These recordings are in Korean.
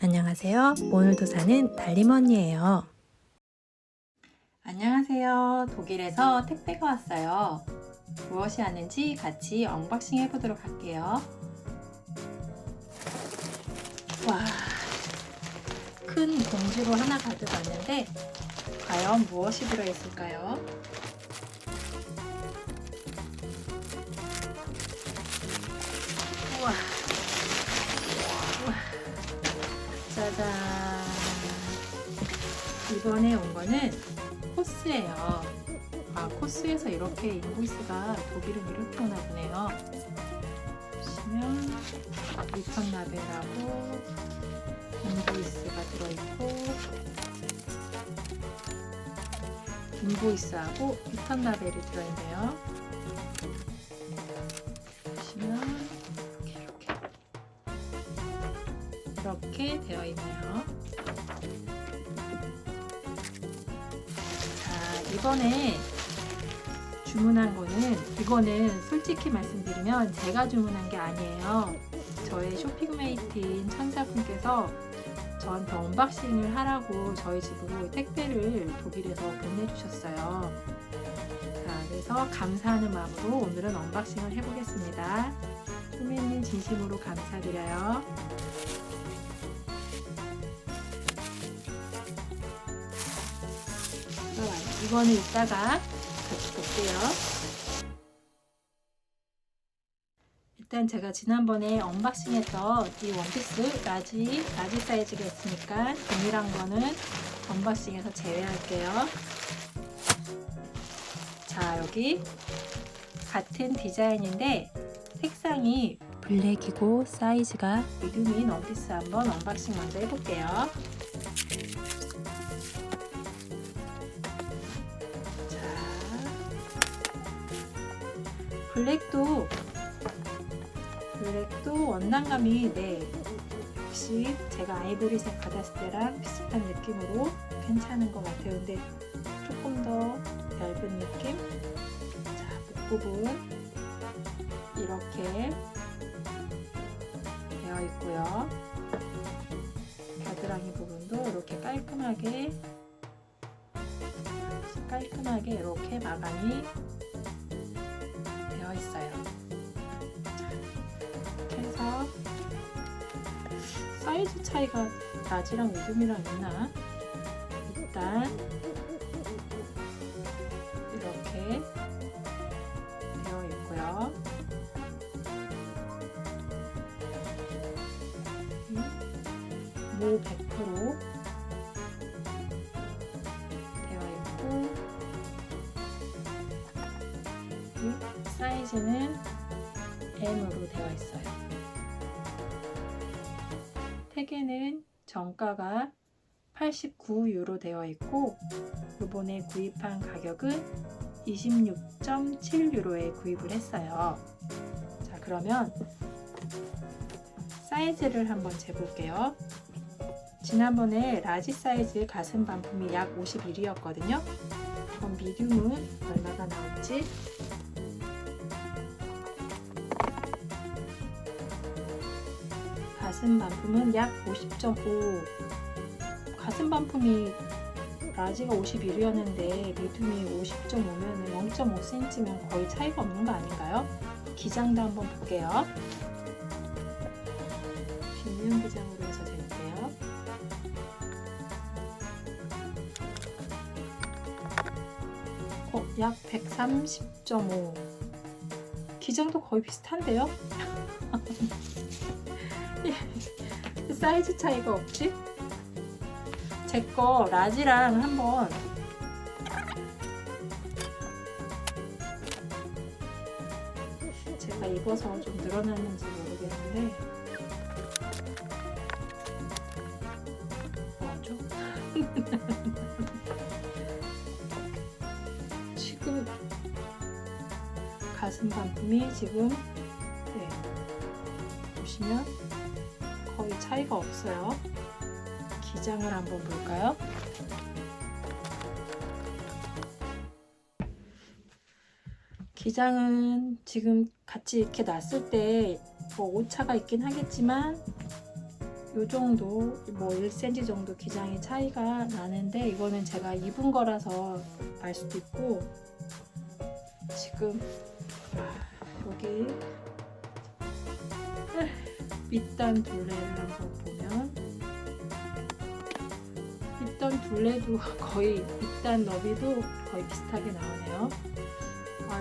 안녕하세요. 오늘도 사는 달림언니예요. 안녕하세요. 독일에서 택배가 왔어요. 무엇이 왔는지 같이 언박싱 해보도록 할게요. 와, 큰 봉지로 하나 가져갔는데 과연 무엇이 들어있을까요? 우와, 우와, 짜잔. 이번에 온 거는 코스예요. 코스에서 이렇게 인보이스가 독일은 이렇게 오나 보네요. 보시면 리턴 라벨하고 인보이스가 들어있고 인보이스하고 리턴 라벨이 들어있네요. 보시면 이렇게 되어 있네요. 자, 이번에 주문한 거는 이거는 솔직히 말씀드리면 제가 주문한 게 아니에요. 저의 쇼핑메이트인 천사분께서 저한테 언박싱을 하라고 저희 집으로 택배를 독일에서 보내주셨어요. 자, 그래서 감사하는 마음으로 오늘은 언박싱을 해보겠습니다. 소매님 진심으로 감사드려요. 이거는 이따가 같이 볼게요. 일단 제가 지난번에 언박싱했던 이 원피스 라지 사이즈가 있으니까 동일한 거는 언박싱에서 제외할게요. 자, 여기 같은 디자인인데 색상이 블랙이고 사이즈가 미디움인 원피스 한번 언박싱 먼저 해볼게요. 블랙도 원단감이 역시 제가 아이보리색 받았을 때랑 비슷한 느낌으로 괜찮은 것 같아요. 근데 조금 더 얇은 느낌. 자, 목부분 이렇게 되어 있고요. 겨드랑이 부분도 이렇게 깔끔하게 이렇게 마감이 있어요. 이렇게 해서 사이즈 차이가 라지랑 미디움이랑 있나? 일단 이렇게 되어 있고요. 모 100% 되어 있고 사이즈는 M으로 되어 있어요. 택에는 정가가 89유로 되어 있고 이번에 구입한 가격은 26.7유로에 구입을 했어요. 자, 그러면 사이즈를 한번 재볼게요. 지난번에 라지 사이즈 가슴 반품이 약 51이었거든요. 그럼 미디움은 얼마가 나올지? 가슴 반품은 약 50.5. 가슴 반품이 라지가 51이었는데 미디움이 50.5면 0.5cm면 거의 차이가 없는 거 아닌가요? 기장도 한번 볼게요. 빗면 기장으로 해서 잴게요. 약 130.5. 기장도 거의 비슷한데요? 사이즈 차이가 없지? 제 거 라지랑 한번 제가 입어서 좀 늘어났는지 모르겠는데 뭐죠? 지금 가슴 반품이 지금 보시면 거의 차이가 없어요. 기장을 한번 볼까요? 기장은 지금 같이 이렇게 놨을 때 뭐 오차가 있긴 하겠지만 요 정도 뭐 1cm 정도 기장이 차이가 나는데 이거는 제가 입은 거라서 알 수도 있고 지금 여기 밑단 둘레를 한번 보면 밑단 둘레도 거의 밑단 너비도 거의 비슷하게 나오네요.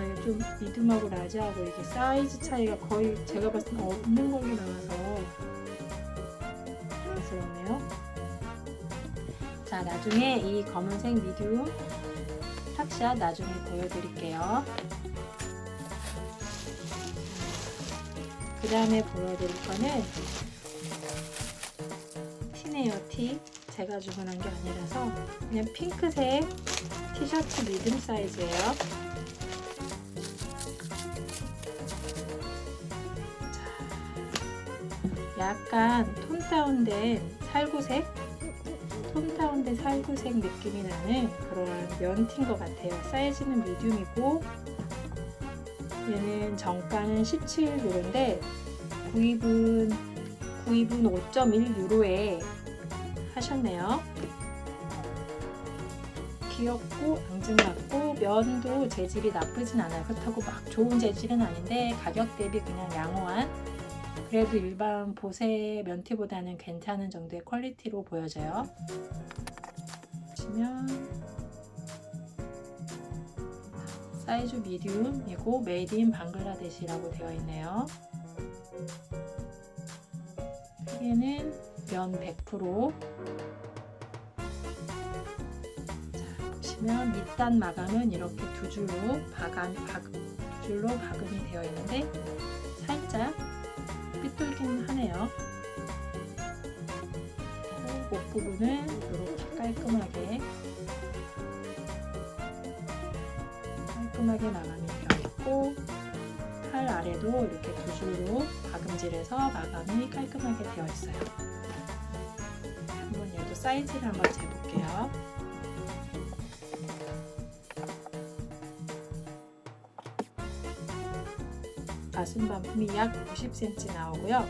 이게 좀 미디움하고 라지하고 이게 사이즈 차이가 거의 제가 봤을 때 없는 걸로 나와서 당황스럽네요. 자, 나중에 이 검은색 미디움 탑샷 나중에 보여드릴게요. 그 다음에 보여드릴 거는 티네요. 티. 제가 주문한 게 아니라서 그냥 핑크색 티셔츠 미디움 사이즈예요. 약간 톤 다운된 살구색 느낌이 나는 그런 면티인 것 같아요. 사이즈는 미디움이고 얘는 정가는 17유로인데 구입은 5.1유로에 하셨네요. 귀엽고 앙증맞고 면도 재질이 나쁘진 않아요. 그렇다고 막 좋은 재질은 아닌데 가격 대비 그냥 양호한, 그래도 일반 보세 면티보다는 괜찮은 정도의 퀄리티로 보여져요. 보시면 사이즈 미디움이고 메이드 인 방글라데시라고 되어 있네요. 크기는 면 100%. 자, 보시면 밑단 마감은 이렇게 두 줄로 박음이 되어 있는데 살짝 삐뚤긴 하네요. 목 부분은 이렇게 깔끔하게 마감이 되어 있고 팔 아래도 이렇게 두 줄로 박음질해서 마감이 깔끔하게 되어 있어요. 한번 얘도 사이즈를 한번 재볼게요. 가슴 반품이 약 50cm 나오고요.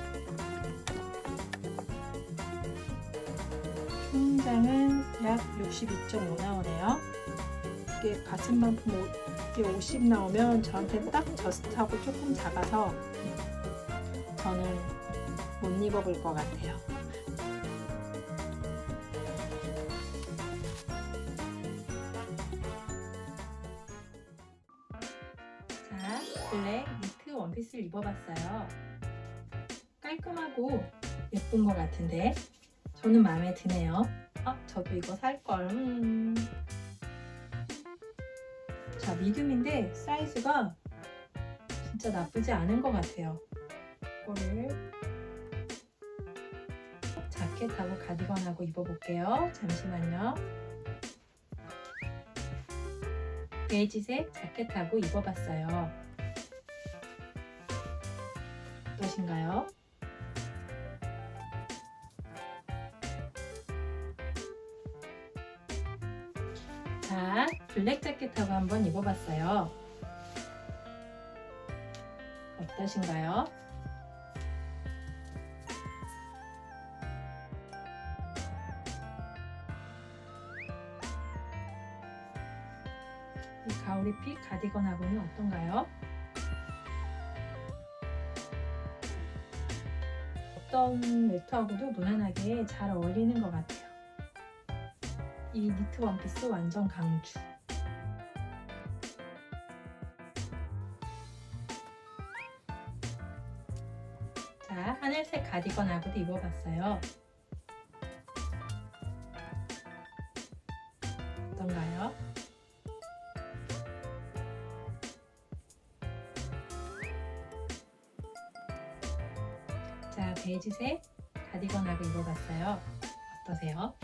총장은 약 62.5 나오네요. 이게 가슴 반품 50 나오면 저한테 딱 저스트하고 조금 작아서 저는 못 입어볼 것 같아요. 자, 블랙 니트 원피스를 입어봤어요. 깔끔하고 예쁜 것 같은데 저는 마음에 드네요. 저도 이거 살걸. 자, 미디움인데 사이즈가 진짜 나쁘지 않은 것 같아요. 이거를 자켓하고 가디건하고 입어볼게요. 잠시만요. 베이지색 자켓하고 입어봤어요. 어떠신가요? 자, 블랙 자켓하고 한번 입어봤어요. 어떠신가요? 이 가오리핏 가디건하고는 어떤가요? 어떤 멜트하고도 무난하게 잘 어울리는 것 같아요. 이 니트 원피스 완전 강추. 자, 하늘색 가디건하고도 입어봤어요. 어떤가요? 자, 베이지색 가디건하고 입어봤어요. 어떠세요?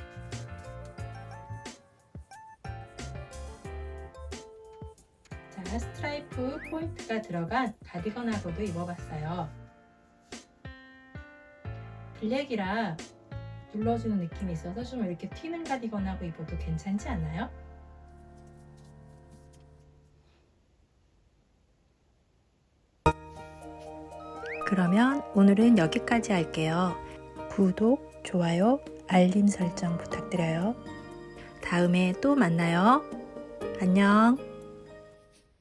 자, 스트라이프 포인트가 들어간 가디건하고도 입어봤어요. 블랙이라 눌러주는 느낌이 있어서 좀 이렇게 튀는 가디건하고 입어도 괜찮지 않나요? 그러면 오늘은 여기까지 할게요. 구독, 좋아요, 알림 설정 부탁드려요. 다음에 또 만나요. 안녕.